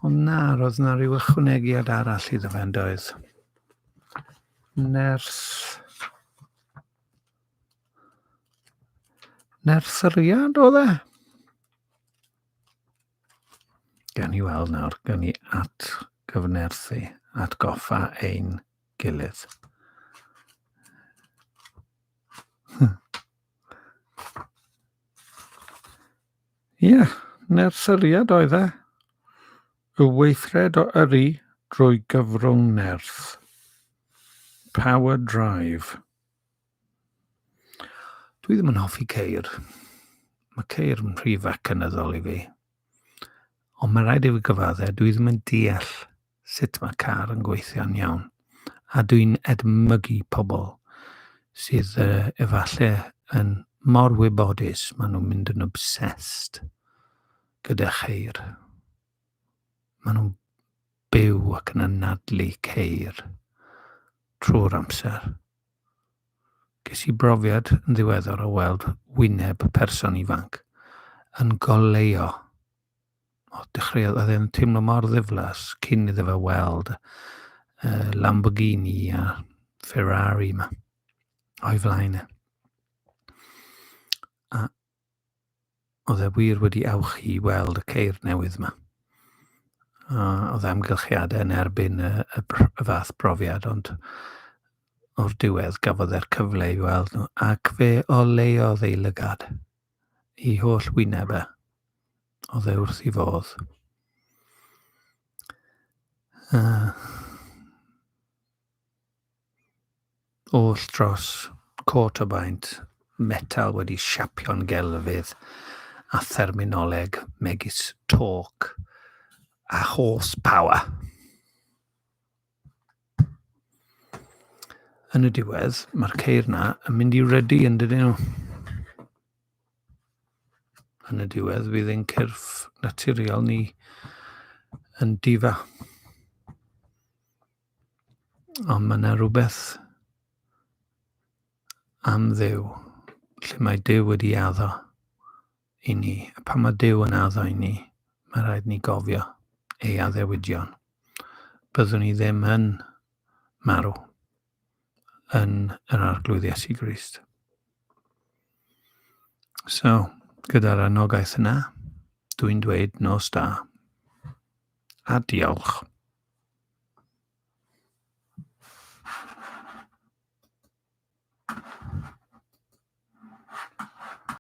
Ond na, roedd na ryw ychwanegiad arall iddo fe yn doedd. Nersyriad oedd e? Gan i weld nawr, gan i gyfnerthu, atgoffa ein gilydd. Ie, nersyriad oedd e. Y weithred o yrru drwy gyfrwng nerth. Power drive. Dwi ddim yn hoffi ceir. Mae ceir yn rhy fecanyddol i fi. Ond mae rhaid i fi gyfadde, dwi ddim yn deall sut mae car yn gweithio'n iawn. A dwi'n edmygu pobl sydd efallai yn mor wybodus, maen nhw'n mynd yn obsessed gyda cheir. Maen nhw'n byw ac yn anadlu ceir trwy'r amser. Ges i brofiad yn ddiweddar o weld wyneb person ifanc yn goleuo. Dechreuodd, oedd e'n teimlo mor ddiflas cyn iddo fe weld Lamborghini a Ferrari yma o'i flaen e. A oedd e wir wedi awchu i weld y ceir newydd yma. Oedd amgylchiadau yn erbyn y fath brofiad, ond o'r diwedd gafodd e'r cyfle i weld nhw, ac fe oleodd ei lygad. I holl wyneb e, oedd e wrth i fodd. Oll dros cot o baent, metal wedi siapio'n gelfydd a therminoleg megis torque a horsepower. Yn y diwedd, mae'r ceir na yn mynd i rydu yn dydyn nhw. Yn y diwedd, fydd ein cyrff naturiol ni yn difa. Ond mae yna rhywbeth am Dduw, lle mae Duw wedi addo i ni. A pan mae Duw yn addo i ni, mae rhaid ni gofio ei addewidion. Byddwn ni ddim yn marw yn yr arglwydd Iesu Grist. So, gyda'r anogaeth yna, dwi'n dweud nos da. A diolch.